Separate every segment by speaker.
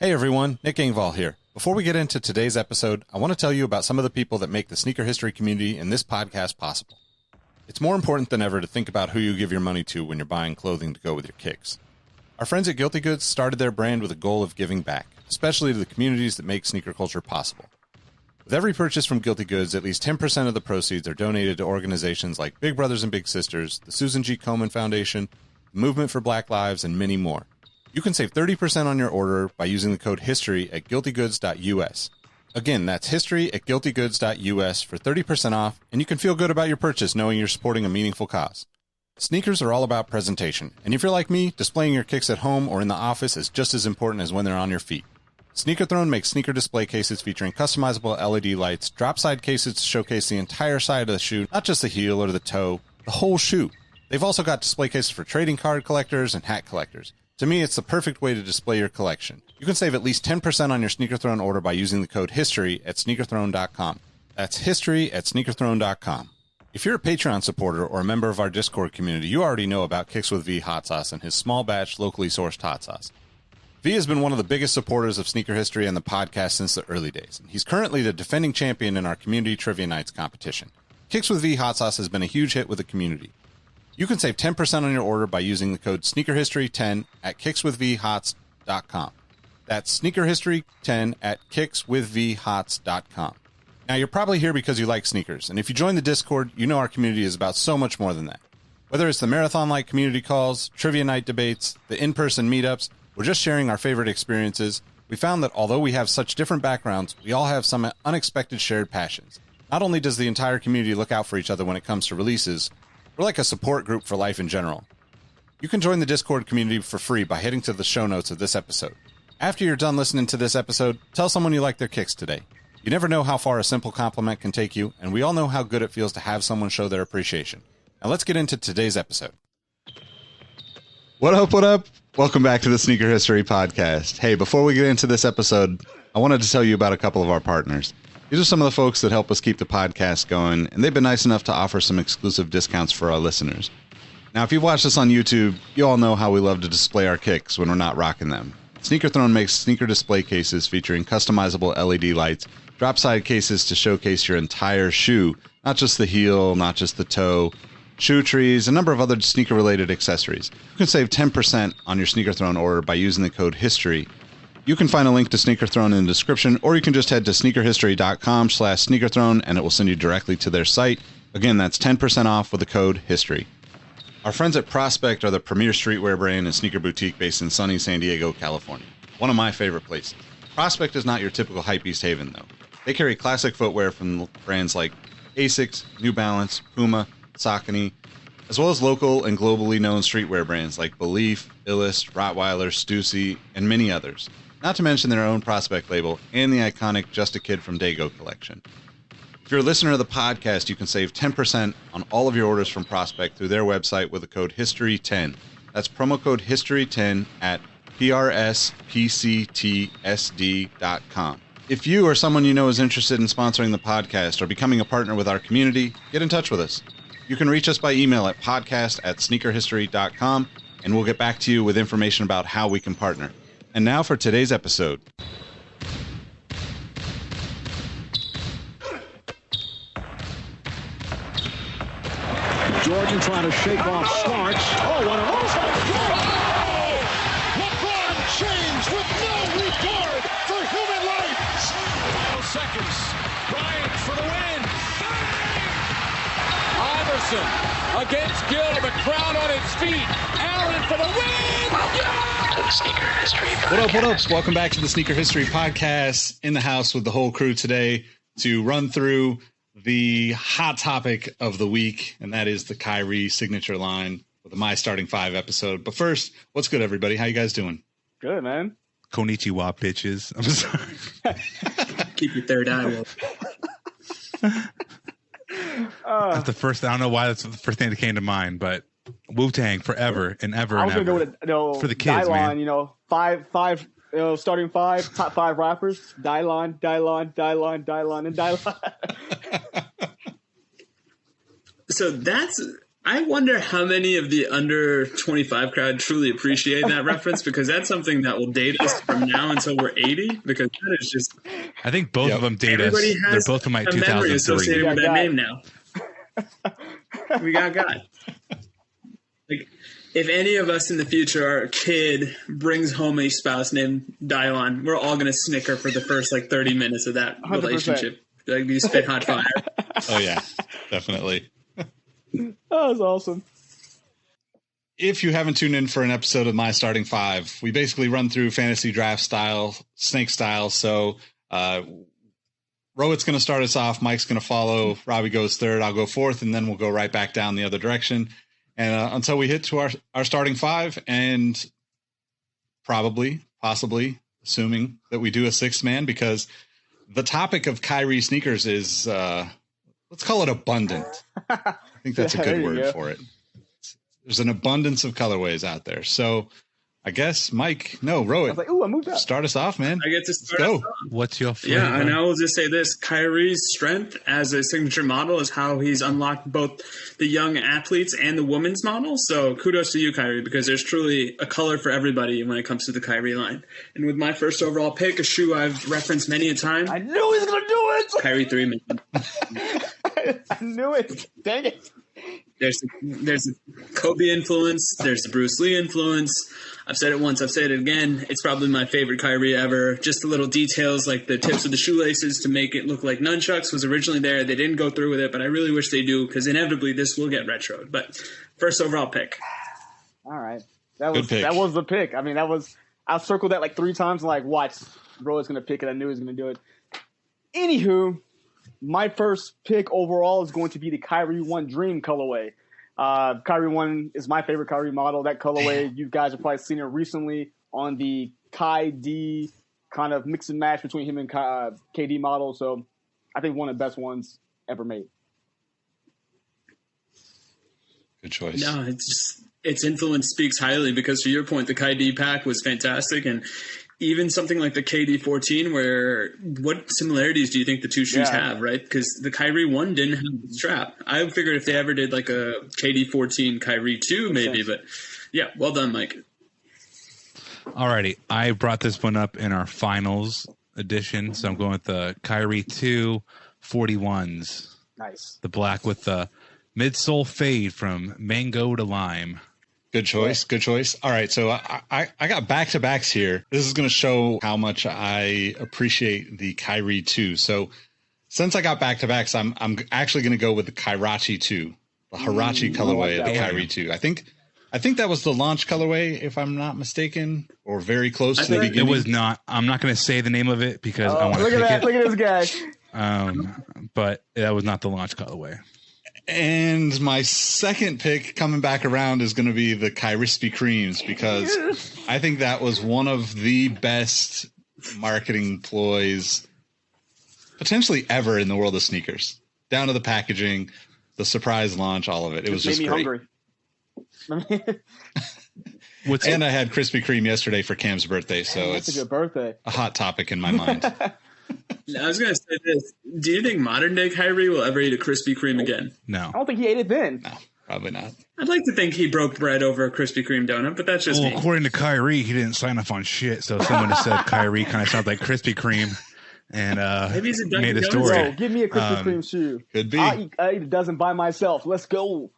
Speaker 1: Hey everyone, Nick Engvall here. Before we get into today's episode, I want to tell you about some of the people that make the sneaker history community and this podcast possible. It's more important than ever to think about who you give your money to when you're buying clothing to go with your kicks. Our friends at Guilty Goods started their brand with a goal of giving back, especially to the communities that make sneaker culture possible. With every purchase from Guilty Goods, at least 10% of the proceeds are donated to organizations like Big Brothers and Big Sisters, the Susan G. Komen Foundation, the Movement for Black Lives, and many more. You can save 30% on your order by using the code HISTORY at guiltygoods.us. Again, that's history at guiltygoods.us for 30% off, and you can feel good about your purchase knowing you're supporting a meaningful cause. Sneakers are all about presentation, and if you're like me, displaying your kicks at home or in the office is just as important as when they're on your feet. Sneaker Throne makes sneaker display cases featuring customizable LED lights, drop-side cases to showcase the entire side of the shoe, not just the heel or the toe, the whole shoe. They've also got display cases for trading card collectors and hat collectors. To me, it's the perfect way to display your collection. You can save at least 10% on your Sneaker Throne order by using the code HISTORY at sneakerthrone.com. That's history at sneakerthrone.com. If you're a Patreon supporter or a member of our Discord community, you already know about Kicks with V hot sauce and his small batch, locally sourced hot sauce. V has been one of the biggest supporters of sneaker history and the podcast since the early days. He's currently the defending champion in our community trivia nights competition. Kicks with V hot sauce has been a huge hit with the community. You can save 10% on your order by using the code SneakerHistory10 at kickswithvhots.com. That's SneakerHistory10 at kickswithvhots.com. Now, you're probably here because you like sneakers, and if you join the Discord, you know our community is about so much more than that. Whether it's the marathon-like community calls, trivia night debates, the in-person meetups, or just sharing our favorite experiences, we found that although we have such different backgrounds, we all have some unexpected shared passions. Not only does the entire community look out for each other when it comes to releases, we're like a support group for life in general. You can join the Discord community for free by heading to the show notes of this episode. After you're done listening to this episode, tell someone you like their kicks today. You never know how far a simple compliment can take you, and we all know how good it feels to have someone show their appreciation. Now let's get into today's episode. What up, what up? Welcome back to the Sneaker History Podcast. Hey, before we get into this episode, I wanted to tell you about a couple of our partners. These are some of the folks that help us keep the podcast going, and they've been nice enough to offer some exclusive discounts for our listeners. Now, if you've watched us on YouTube, you all know how we love to display our kicks when we're not rocking them. Sneaker Throne makes sneaker display cases featuring customizable LED lights, drop-side cases to showcase your entire shoe, not just the heel, not just the toe, shoe trees, a number of other sneaker-related accessories. You can save 10% on your Sneaker Throne order by using the code HISTORY. You can find a link to Sneaker Throne in the description, or you can just head to sneakerhistory.com/sneakerthrone and it will send you directly to their site. Again, that's 10% off with the code HISTORY. Our friends at Prospect are the premier streetwear brand and sneaker boutique based in sunny San Diego, California. One of my favorite places. Prospect is not your typical hypebeast haven, though. They carry classic footwear from brands like Asics, New Balance, Puma, Saucony, as well as local and globally known streetwear brands like Belief, Illust, Rottweiler, Stussy, and many others. Not to mention their own Prospect label and the iconic Just a Kid from Dago collection. If you're a listener of the podcast, you can save 10% on all of your orders from Prospect through their website with the code HISTORY10. That's promo code HISTORY10 at PRSPCTSD.com. If you or someone you know is interested in sponsoring the podcast or becoming a partner with our community, get in touch with us. You can reach us by email at podcast@sneakerhistory.com, and we'll get back to you with information about how we can partner. And now for today's episode.
Speaker 2: Jordan trying to shake off Starks. Oh, what a move!
Speaker 3: LeBron James with no regard for human life. 12 seconds. Bryant for the win.
Speaker 4: Iverson against Gill. The crowd on its feet. Allen for the win.
Speaker 5: To the Sneaker History Podcast.
Speaker 1: What up, what up? Welcome back to the Sneaker History Podcast. In the house with the whole crew today to run through the hot topic of the week, and that is the Kyrie signature line with the My Starting Five episode. But first, what's good, everybody? How you guys doing?
Speaker 2: Good, man.
Speaker 6: Konnichiwa, bitches. I'm sorry.
Speaker 5: Keep your third eye open.
Speaker 6: That's the first. I don't know why that's the first thing that came to mind, but Wu-Tang forever and ever
Speaker 2: I
Speaker 6: and
Speaker 2: was gonna
Speaker 6: ever.
Speaker 2: go with
Speaker 6: For the kids, man.
Speaker 2: You know, five, starting five, top five rappers. Dylon, and Dylon.
Speaker 5: So that's I wonder how many of the under 25 crowd truly appreciate that reference, because that's something that will date us from now until we're 80. Because that is just.
Speaker 6: I think both of them date us.
Speaker 5: Everybody
Speaker 6: They're
Speaker 5: has
Speaker 6: both from like
Speaker 5: a memory
Speaker 6: 2003.
Speaker 5: associated with that
Speaker 2: got
Speaker 5: name now. We got. Like, if any of us in the future, our kid brings home a spouse named Dylon, we're all gonna snicker for the first 30 minutes of that
Speaker 2: 100%.
Speaker 5: relationship. Like, you spit hot fire.
Speaker 1: Oh yeah, definitely.
Speaker 2: That was awesome.
Speaker 1: If you haven't tuned in for an episode of My Starting Five, we basically run through fantasy draft style, snake style. So Rohit's going to start us off. Mike's going to follow. Robbie goes third. I'll go fourth, and then we'll go right back down the other direction. And until we hit to our starting five, and possibly, assuming that we do a sixth man, because the topic of Kyrie sneakers is, let's call it abundant. I think that's a good word for it. There's an abundance of colorways out there. So I guess, Rohit,
Speaker 2: I was like, ooh, I moved up.
Speaker 1: start us off, man.
Speaker 5: I get to start.
Speaker 1: Let's go.
Speaker 6: What's your flavor?
Speaker 5: Yeah, and I will just say this. Kyrie's strength as a signature model is how he's unlocked both the young athletes and the women's model. So kudos to you, Kyrie, because there's truly a color for everybody when it comes to the Kyrie line. And with my first overall pick, a shoe I've referenced many a time,
Speaker 2: I knew he was going to do it.
Speaker 5: Kyrie 3 man.
Speaker 2: I knew it. Dang it.
Speaker 5: There's the Kobe influence. There's the Bruce Lee influence. I've said it once. I've said it again. It's probably my favorite Kyrie ever. Just the little details like the tips of the shoelaces to make it look like nunchucks was originally there. They didn't go through with it, but I really wish they do, because inevitably this will get retroed. But first overall pick.
Speaker 2: All right. That
Speaker 1: Good
Speaker 2: was
Speaker 1: pick.
Speaker 2: the pick. I mean, I circled that 3 times and watch, bro is going to pick it. I knew he was going to do it. Anywho, my first pick overall is going to be the Kyrie 1 Dream colorway. Kyrie 1 is my favorite Kyrie model. That colorway, you guys have probably seen it recently on the Kai D kind of mix and match between him and KD model. So I think one of the best ones ever made.
Speaker 1: Good choice.
Speaker 5: No, its influence speaks highly, because to your point, the Kai D pack was fantastic, and even something like the KD 14, where what similarities do you think the two shoes have, right? Because the Kyrie 1 didn't have the strap. I figured if they ever did a KD 14 Kyrie 2 maybe, but yeah, well done, Mike.
Speaker 6: Alrighty, I brought this one up in our finals edition, so I'm going with the Kyrie 2 41s.
Speaker 2: Nice.
Speaker 6: The black with the midsole fade from mango to lime.
Speaker 1: Good choice. Good choice. All right. So I got back-to-backs here. This is going to show how much I appreciate the Kyrie 2. So since I got back-to-backs, I'm actually going to go with the Kyrachi 2, the Hirachi colorway of the Kyrie 2. I think that was the launch colorway, if I'm not mistaken, or very close to the beginning.
Speaker 6: It was not. I'm not going to say the name of it because I want to
Speaker 2: look at
Speaker 6: pick
Speaker 2: that.
Speaker 6: it.
Speaker 2: Look at this guy.
Speaker 6: But that was not the launch colorway.
Speaker 1: And my second pick coming back around is going to be the Kyrispy Creams, because I think that was one of the best marketing ploys potentially ever in the world of sneakers. Down to the packaging, the surprise launch, all of it. It was just
Speaker 2: made me
Speaker 1: great.
Speaker 2: hungry.
Speaker 1: And I had Krispy Kreme yesterday for Cam's birthday, so
Speaker 2: That's
Speaker 1: it's
Speaker 2: a good birthday.
Speaker 1: a hot topic in my mind.
Speaker 5: I was going to say this. Do you think modern day Kyrie will ever eat a Krispy Kreme again?
Speaker 6: No.
Speaker 2: I don't think he ate it then.
Speaker 1: No, probably not.
Speaker 5: I'd like to think he broke bread over a Krispy Kreme donut, but that's just
Speaker 6: Well,
Speaker 5: me.
Speaker 6: according to Kyrie, he didn't sign off on shit. So someone has said Kyrie kind of sounds like Krispy Kreme, and
Speaker 5: Maybe he's a Dunkin'
Speaker 6: made a
Speaker 5: Donuts
Speaker 6: story.
Speaker 5: guy.
Speaker 2: Bro, give me a Krispy Kreme shoe.
Speaker 1: Could be.
Speaker 2: I eat a dozen by myself. Let's go.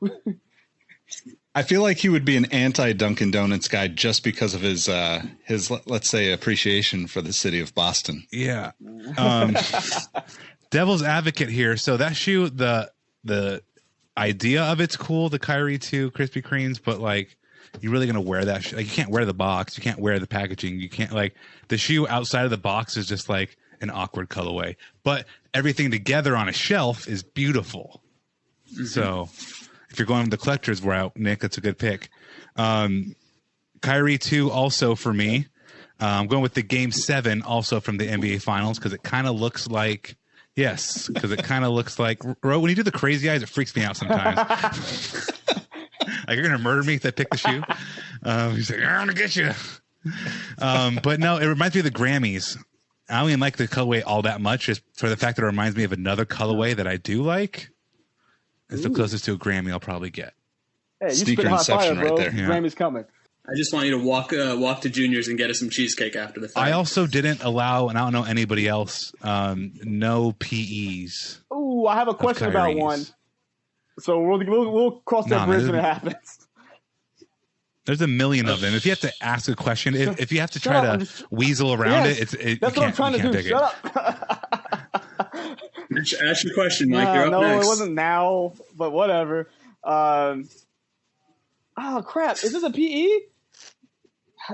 Speaker 1: I feel like he would be an anti-Dunkin' Donuts guy just because of his let's say, appreciation for the city of Boston.
Speaker 6: Yeah. Devil's advocate here. So that shoe, the idea of it's cool, the Kyrie 2 Krispy Kremes, but you're really gonna wear that shoe? You can't wear the box, you can't wear the packaging, you can't the shoe outside of the box is just an awkward colorway. But everything together on a shelf is beautiful. Mm-hmm. So if you're going the collector's route, Nick, that's a good pick. Kyrie 2 also for me. I'm going with the Game 7 also from the NBA Finals because it kind of looks like – yes, because it kind of looks like – when you do the crazy eyes, it freaks me out sometimes. You're going to murder me if I pick the shoe? He's like, I'm going to get you. But no, it reminds me of the Grammys. I don't even like the colorway all that much just for the fact that it reminds me of another colorway that I do like. It's the closest to a Grammy I'll probably get.
Speaker 2: Hey, you
Speaker 1: Sneaker
Speaker 2: spit hot fire,
Speaker 1: inception
Speaker 2: bro.
Speaker 1: right there.
Speaker 6: Yeah.
Speaker 2: Grammy's coming.
Speaker 5: I just want you to walk to Junior's and get us some cheesecake after the fact.
Speaker 6: I also didn't allow, and I don't know anybody else, no PEs.
Speaker 2: Ooh, I have a question about
Speaker 6: Kyrie's.
Speaker 2: one. So we'll cross that
Speaker 6: Nah,
Speaker 2: bridge
Speaker 6: man,
Speaker 2: when it happens.
Speaker 6: There's a million of them. If you have to ask a question, if you have to try
Speaker 2: up,
Speaker 6: to weasel around
Speaker 2: Yes,
Speaker 6: it,
Speaker 2: that's what I'm trying to do.
Speaker 6: pick
Speaker 2: Shut
Speaker 6: it.
Speaker 2: up.
Speaker 5: Ask your question, Mike. You're up
Speaker 2: no,
Speaker 5: next.
Speaker 2: it wasn't now, but whatever. Oh crap! Is this a PE?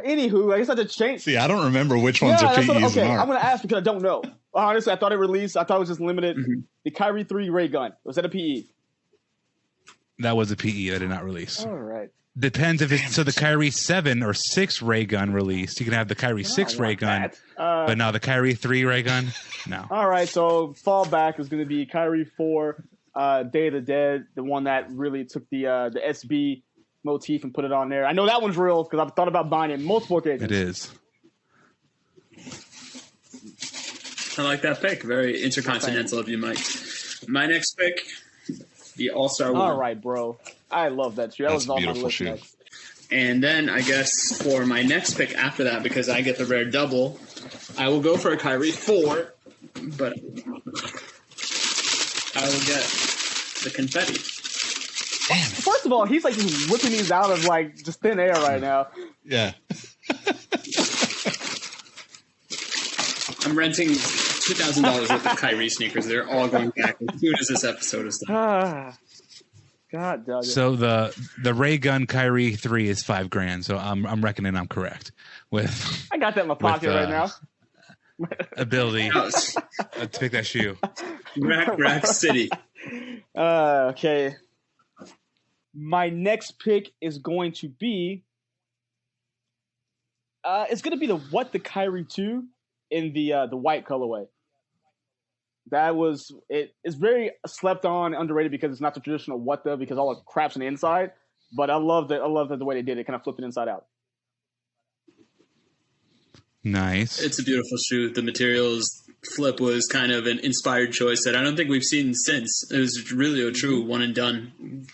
Speaker 2: Anywho, I guess I had to change.
Speaker 1: See, I don't remember which ones are PEs
Speaker 2: okay,
Speaker 1: and aren't.
Speaker 2: I'm gonna ask because I don't know. Honestly, I thought it released. I thought it was just limited.
Speaker 5: Mm-hmm.
Speaker 2: The Kyrie 3 ray gun, was that a PE?
Speaker 6: That was a PE that did not release.
Speaker 2: All right.
Speaker 6: Depends if it's so the Kyrie 7 or 6 ray gun released. You can have the Kyrie 6 ray gun, but no, the Kyrie 3 ray gun, no.
Speaker 2: All right, so fallback is going to be Kyrie 4, Day of the Dead, the one that really took the SB motif and put it on there. I know that one's real because I've thought about buying it multiple occasions.
Speaker 6: It is.
Speaker 5: I like that pick. Very intercontinental of you, Mike. My next pick, the All-Star one.
Speaker 2: All right, bro. I love that shoe. That
Speaker 1: That's
Speaker 2: was
Speaker 1: a
Speaker 2: on my
Speaker 1: beautiful
Speaker 2: list
Speaker 1: shoe.
Speaker 2: next.
Speaker 5: And then I guess for my next pick after that, because I get the rare double, I will go for a Kyrie 4, but I will get the confetti.
Speaker 2: First of all, he's like just whipping these out of like just thin air right now.
Speaker 1: Yeah.
Speaker 5: I'm renting $2,000 worth of Kyrie sneakers. They're all going back as soon as this episode is done.
Speaker 2: God, dog.
Speaker 6: So the ray gun Kyrie 3 is $5,000. So I'm reckoning I'm correct with
Speaker 2: I got that in my pocket right now.
Speaker 6: ability to pick that shoe.
Speaker 5: Rack City.
Speaker 2: Okay. My next pick is going to be. It's going to be the Kyrie 2 in the white colorway. That was it. It's very slept on, underrated because it's not the traditional because all the crap's on the inside. But I love that. I love that the way they did it, kind of flipped it inside out.
Speaker 6: Nice.
Speaker 5: It's a beautiful shoe. The materials flip was kind of an inspired choice that I don't think we've seen since. It was really a true one and done.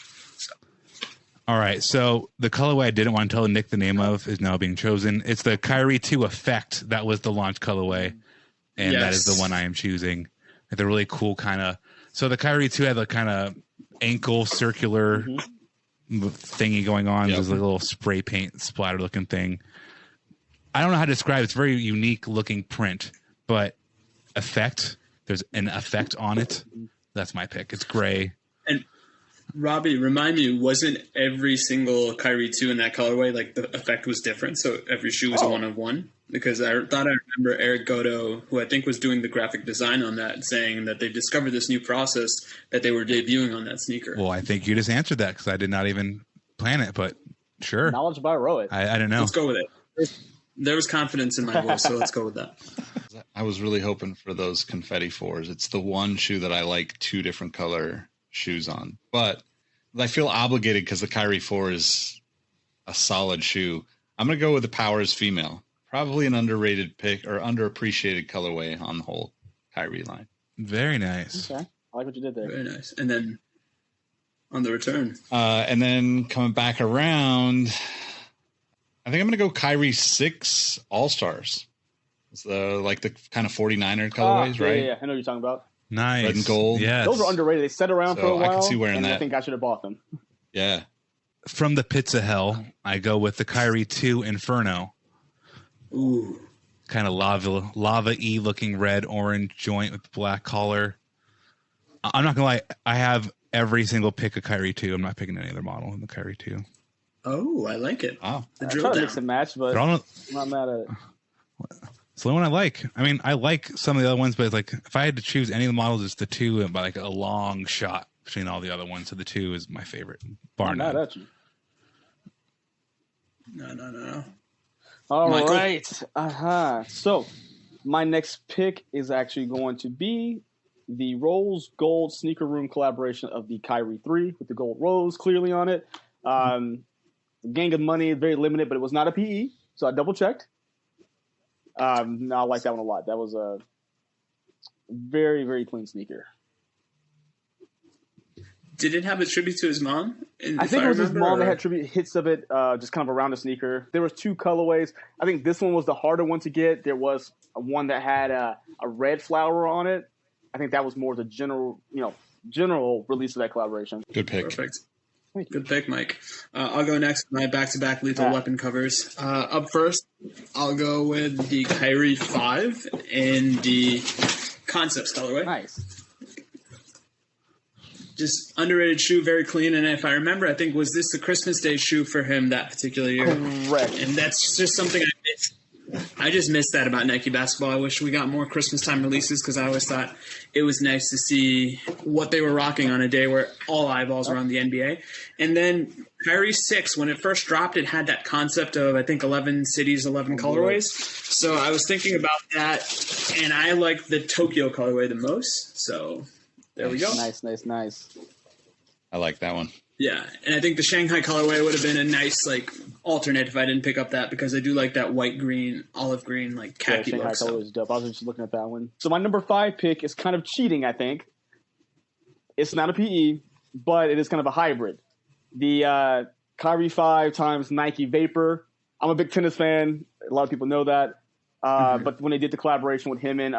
Speaker 6: All right, so the colorway I didn't want to tell Nick the name of is now being chosen. It's the Kyrie 2 Effect. That was the launch colorway, and that is the one I am choosing. The really cool kind of. So the Kyrie 2 had the kind of ankle circular thingy going on. There's a little spray paint splatter looking thing. I don't know how to describe it. It's a very unique looking print, but effect. There's an effect on it. That's my pick. It's gray.
Speaker 5: And Robbie, remind me, wasn't every single Kyrie 2 in that colorway, like the effect was different? So every shoe was a one of one? Because I thought I remember Eric Goto, who I think was doing the graphic design on that, saying that they discovered this new process that they were debuting on that sneaker.
Speaker 6: Well, I think you just answered that because I did not even plan it, but sure.
Speaker 2: Knowledge by Rohit.
Speaker 6: I don't know.
Speaker 5: Let's go with it. There was confidence in my voice, so let's go with that.
Speaker 1: I was really hoping for those confetti 4s. It's the one shoe that I like 2 different color shoes on. But I feel obligated because the Kyrie 4 is a solid shoe. I'm going to go with the Powers female. Probably an underrated pick or underappreciated colorway on the whole Kyrie line.
Speaker 6: Very nice.
Speaker 2: Okay. I like what you did there.
Speaker 5: Very nice. And then on the return.
Speaker 1: And then coming back around, I think I'm going to go Kyrie 6 All-Stars. It's the kind of 49er colorways, right?
Speaker 2: Yeah, I know what you're talking about.
Speaker 6: Nice.
Speaker 1: Red and gold.
Speaker 6: Yes.
Speaker 2: Those are underrated. They sat around
Speaker 1: So
Speaker 2: for a while.
Speaker 1: I can see wearing
Speaker 2: and
Speaker 1: that.
Speaker 2: I think I should have bought them.
Speaker 1: Yeah.
Speaker 6: From the pits of hell, I go with the Kyrie 2 Inferno.
Speaker 5: Ooh.
Speaker 6: Kind of lava-y looking red orange joint with black collar. I'm not gonna lie, I have every single pick of Kyrie 2. I'm not picking any other model in the Kyrie 2.
Speaker 5: Oh, I like it.
Speaker 1: Wow.
Speaker 5: The
Speaker 2: I
Speaker 5: drill
Speaker 2: try to
Speaker 5: down.
Speaker 2: mix and match, but I'm not mad at it.
Speaker 6: It's the one I like. I mean, I like some of the other ones, but like if I had to choose any of the models, it's the 2 by like a long shot between all the other ones. So the 2 is my favorite, bar
Speaker 2: I'm mad
Speaker 6: none.
Speaker 2: at you.
Speaker 5: No.
Speaker 2: All
Speaker 5: Michael?
Speaker 2: right. So my next pick is actually going to be the Rose Gold Sneaker Room collaboration of the Kyrie 3 with the gold rose clearly on it. Gang of money, very limited, but it was not a PE, so I double checked. I like that one a lot. That was a very, very clean sneaker.
Speaker 5: Did it have a tribute to his mom?
Speaker 2: I think it was his mom that had tribute hits of it, just kind of around the sneaker. There was 2 colorways. I think this one was the harder one to get. There was one that had a red flower on it. I think that was more the general release of that collaboration.
Speaker 1: Good pick.
Speaker 5: Perfect. Good pick, Mike. I'll go next with my back-to-back Lethal Weapon covers. Up first, I'll go with the Kyrie 5 and the Concepts colorway.
Speaker 2: Nice.
Speaker 5: Just underrated shoe, very clean. And if I remember, I think, was this the Christmas Day shoe for him that particular year?
Speaker 2: Correct.
Speaker 5: And that's just something I missed. I just missed that about Nike basketball. I wish we got more Christmas time releases because I always thought it was nice to see what they were rocking on a day where all eyeballs were on the NBA. And then Kyrie 6, when it first dropped, it had that concept of, I think, 11 cities, 11 colorways. So I was thinking about that, and I like the Tokyo colorway the most. So there we go.
Speaker 2: Nice.
Speaker 1: I like that one.
Speaker 5: Yeah, and I think the Shanghai colorway would have been a nice alternate if I didn't pick up that because I do like that white green, olive green, khaki
Speaker 2: Shanghai
Speaker 5: look.
Speaker 2: color is dope. I was just looking at that one. So my number 5 pick is kind of cheating, I think. It's not a PE, but it is kind of a hybrid. The Kyrie 5 times Nike Vapor. I'm a big tennis fan. A lot of people know that. But when they did the collaboration with him and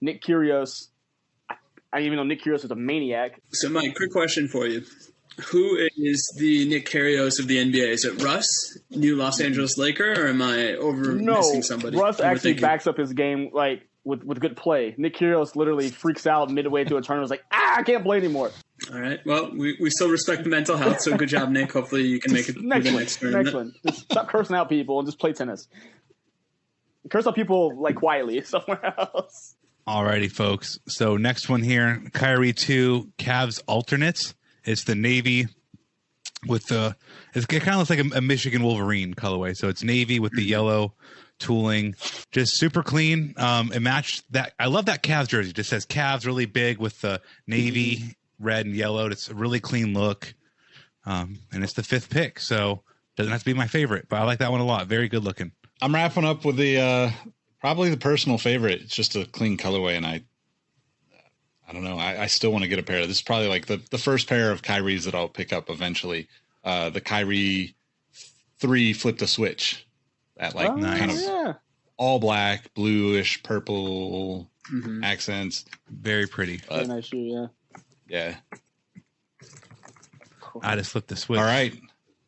Speaker 2: Nick Kyrgios, I didn't even know Nick Kyrgios was a maniac.
Speaker 5: So, Mike, quick question for you. Who is the Nick Kyrgios of the NBA? Is it Russ, new Los Angeles Laker, or am I missing somebody?
Speaker 2: Russ actually backs up his game with good play. Nick Kyrgios literally freaks out midway through a tournament. Was like, I can't play anymore.
Speaker 5: All right. Well, we still respect the mental health, so good job, Nick. Hopefully you can make it
Speaker 2: next one. Just stop cursing out people and just play tennis. Curse out people quietly somewhere else.
Speaker 6: Alrighty, folks. So next one here, Kyrie 2 Cavs alternates. It's the navy with it kind of looks like a Michigan Wolverine colorway. So it's navy with the yellow tooling, just super clean. It matched that. I love that Cavs jersey. It just says Cavs really big with the navy, red and yellow. It's a really clean look. And it's the 5th pick. So doesn't have to be my favorite, but I like that one a lot. Very good looking.
Speaker 1: I'm wrapping up with the probably the personal favorite. It's just a clean colorway, and I don't know. I still want to get a pair. This is probably the first pair of Kyries that I'll pick up eventually. The Kyrie 3 flip the switch at kind of all black, bluish, purple accents.
Speaker 6: Very pretty.
Speaker 2: Very nice shoe, yeah.
Speaker 1: Yeah.
Speaker 2: Cool.
Speaker 6: I just flipped the switch.
Speaker 1: All right.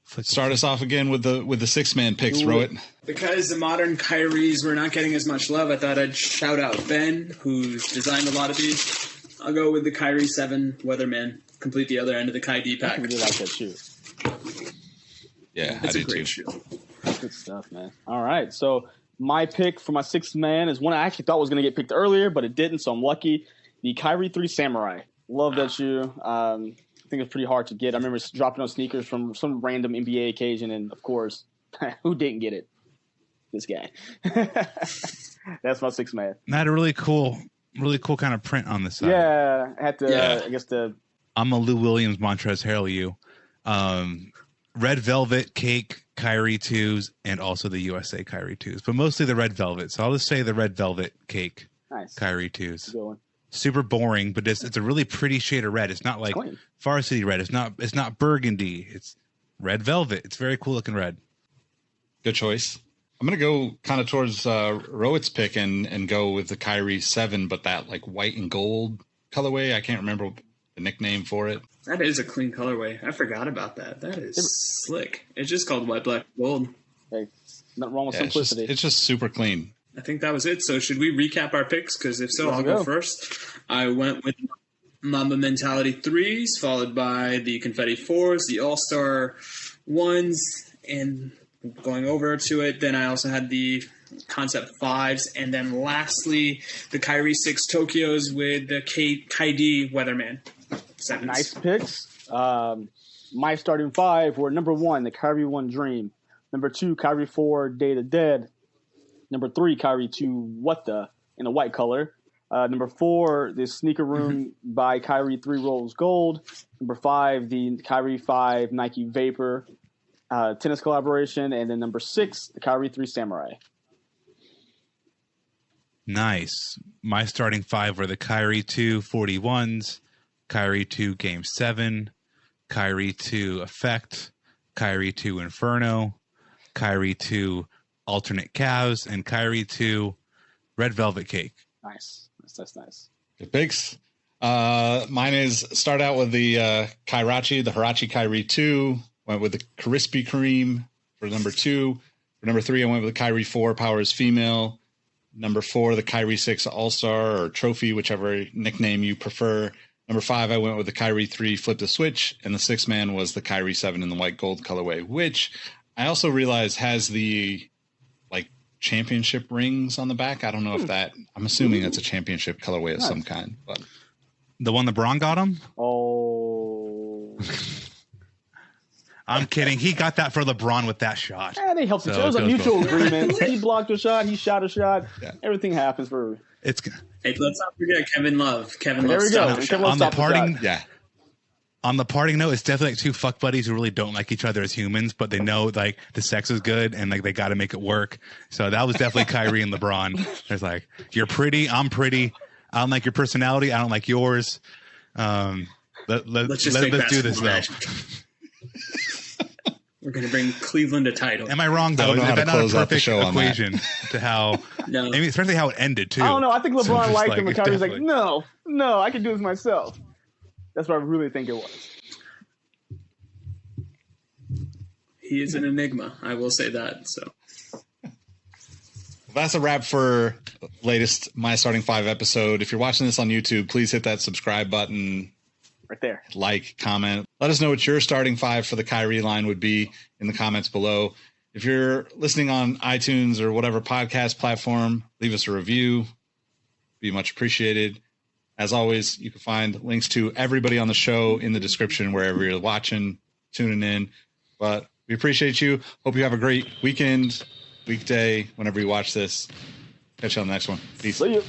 Speaker 1: Start us off again with the 6-man picks, Rowett.
Speaker 5: Because the modern Kyries were not getting as much love, I thought I'd shout out Ben, who's designed a lot of these. I'll go with the Kyrie 7 Weatherman. Complete the other end of the KD pack.
Speaker 2: I really like that shoe.
Speaker 1: Yeah,
Speaker 5: it's
Speaker 1: a
Speaker 5: great shoe.
Speaker 2: Good stuff, man. All right, so my pick for my 6th man is one I actually thought was going to get picked earlier, but it didn't, so I'm lucky. The Kyrie 3 Samurai. Love that shoe. I think it's pretty hard to get. I remember dropping on sneakers from some random NBA occasion, and of course, who didn't get it? This guy. That's my 6th man.
Speaker 6: Had a really cool kind of print on the side.
Speaker 2: Yeah, I had to. I guess
Speaker 6: I'm a Lou Williams Montrezl Harrell you. Red Velvet Cake Kyrie 2s and also the USA Kyrie 2s, but mostly the Red Velvet. So I'll just say the Red Velvet Cake Kyrie 2s. Super boring, but it's a really pretty shade of red. It's not like Varsity Red. It's not burgundy. It's Red Velvet. It's very cool looking red.
Speaker 1: Good choice. I'm going to go kind of towards Rowett's pick and go with the Kyrie 7, but that white and gold colorway. I can't remember the nickname for it.
Speaker 5: That is a clean colorway. I forgot about that. That is slick. It's just called white, black, gold.
Speaker 2: Hey, nothing wrong with simplicity.
Speaker 1: It's just super clean.
Speaker 5: I think that was it. So should we recap our picks? Because if so, I'll go first. I went with Mamba Mentality 3s, followed by the Confetti 4s, the All-Star 1s, and going over to it. Then I also had the Concept 5s, and then lastly, the Kyrie 6 Tokyos with the KD Weatherman 7s.
Speaker 2: Nice picks. My starting 5 were number 1, the Kyrie 1 Dream. Number 2, Kyrie 4 Day to Dead. Number 3, Kyrie 2 What The in a white color. Number 4, the Sneaker Room by Kyrie 3 Rose Gold. Number 5, the Kyrie 5 Nike Vapor tennis collaboration. And then number 6, the Kyrie 3 Samurai.
Speaker 6: Nice. My starting 5 were the Kyrie 2 41s, Kyrie 2 Game 7, Kyrie 2 Effect, Kyrie 2 Inferno, Kyrie 2 Alternate Calves, and Kyrie 2 Red Velvet Cake.
Speaker 2: Nice. That's nice.
Speaker 1: Good picks. Mine is start out with the Kairachi, the Hirachi Kyrie 2. Went with the Krispy Kreme for number 2. For number 3, I went with the Kyrie 4 Powers Female. Number 4, the Kyrie 6 All-Star or Trophy, whichever nickname you prefer. Number 5, I went with the Kyrie 3 Flip the Switch. And the 6th man was the Kyrie 7 in the white gold colorway, which I also realized has the championship rings on the back. I don't know if I'm assuming that's a championship colorway of some kind. But
Speaker 6: the one LeBron got him?
Speaker 2: Oh.
Speaker 6: I'm kidding. He got that for LeBron with that shot.
Speaker 2: Yeah, they helped each other. It was a mutual agreement. He blocked a shot. He shot a shot. Yeah. Everything happens for.
Speaker 6: Hey,
Speaker 5: let's not forget Kevin Love. Kevin Love.
Speaker 2: There we go.
Speaker 6: On the parting, on the parting note, it's definitely like two fuck buddies who really don't like each other as humans, but they know like the sex is good and like they got to make it work. So that was definitely Kyrie and LeBron. There's like, you're pretty, I'm pretty. I don't like your personality. I don't like yours. Let's do this though.
Speaker 5: We're going to bring Cleveland a title.
Speaker 6: Am I wrong though?
Speaker 1: I don't know how to close out the show
Speaker 6: equation to how,
Speaker 5: no.
Speaker 6: I mean, especially how it ended too.
Speaker 2: I don't know. I think LeBron liked him, and Kyrie's
Speaker 6: like,
Speaker 2: no, I can do this myself. That's what I really think it was.
Speaker 5: He is an enigma. I will say that. So
Speaker 1: that's a wrap for latest My Starting Five episode. If you're watching this on YouTube, please hit that subscribe button.
Speaker 2: Right there.
Speaker 1: Like, comment. Let us know what your starting five for the Kyrie line would be in the comments below. If you're listening on iTunes or whatever podcast platform, leave us a review. Be much appreciated. As always, you can find links to everybody on the show in the description wherever you're watching, tuning in. But we appreciate you. Hope you have a great weekend, weekday, whenever you watch this. Catch you on the next one. Peace.
Speaker 2: See you.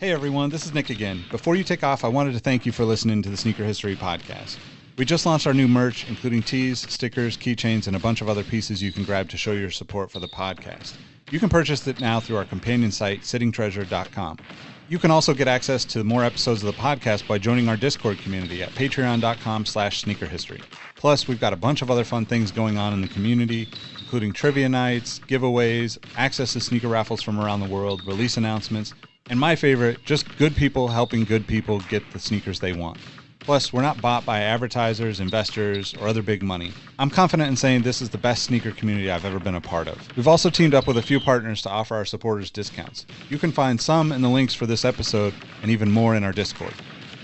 Speaker 1: Hey everyone, this is Nick again. Before you take off, I wanted to thank you for listening to the Sneaker History Podcast. We just launched our new merch, including tees, stickers, keychains, and a bunch of other pieces you can grab to show your support for the podcast. You can purchase it now through our companion site, sittingtreasure.com. You can also get access to more episodes of the podcast by joining our Discord community at patreon.com/sneakerhistory. Plus, we've got a bunch of other fun things going on in the community, including trivia nights, giveaways, access to sneaker raffles from around the world, release announcements, and my favorite, just good people helping good people get the sneakers they want. Plus, we're not bought by advertisers, investors, or other big money. I'm confident in saying this is the best sneaker community I've ever been a part of. We've also teamed up with a few partners to offer our supporters discounts. You can find some in the links for this episode and even more in our Discord.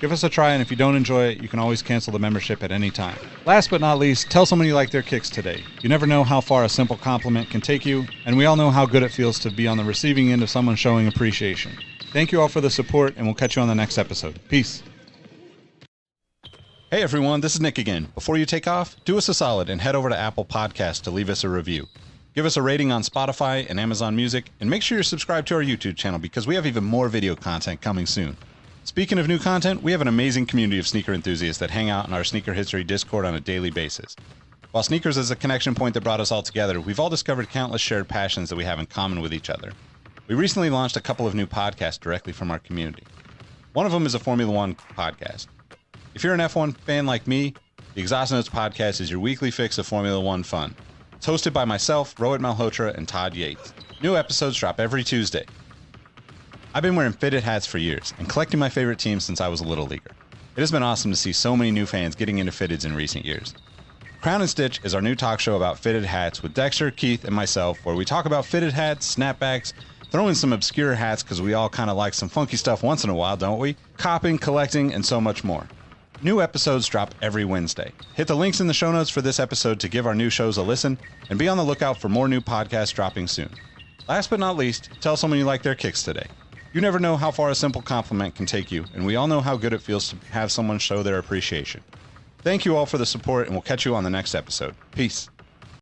Speaker 1: Give us a try, and if you don't enjoy it, you can always cancel the membership at any time. Last but not least, tell someone you like their kicks today. You never know how far a simple compliment can take you, and we all know how good it feels to be on the receiving end of someone showing appreciation. Thank you all for the support, and we'll catch you on the next episode. Peace. Hey everyone, this is Nick again. Before you take off, do us a solid and head over to Apple Podcasts to leave us a review. Give us a rating on Spotify and Amazon Music, and make sure you're subscribed to our YouTube channel because we have even more video content coming soon. Speaking of new content, we have an amazing community of sneaker enthusiasts that hang out in our Sneaker History Discord on a daily basis. While sneakers is a connection point that brought us all together, we've all discovered countless shared passions that we have in common with each other. We recently launched a couple of new podcasts directly from our community. One of them is a Formula One podcast. If you're an F1 fan like me, the Exhaust Notes podcast is your weekly fix of Formula One fun. It's hosted by myself, Rohit Malhotra, and Todd Yates. New episodes drop every Tuesday. I've been wearing fitted hats for years and collecting my favorite teams since I was a little leaguer. It has been awesome to see so many new fans getting into fitteds in recent years. Crown and Stitch is our new talk show about fitted hats with Dexter, Keith, and myself, where we talk about fitted hats, snapbacks, throw in some obscure hats because we all kind of like some funky stuff once in a while, don't we? Copping, collecting, and so much more. New episodes drop every Wednesday. Hit the links in the show notes for this episode to give our new shows a listen, and be on the lookout for more new podcasts dropping soon. Last but not least, tell someone you like their kicks today. You never know how far a simple compliment can take you, and we all know how good it feels to have someone show their appreciation. Thank you all for the support, and we'll catch you on the next episode. Peace.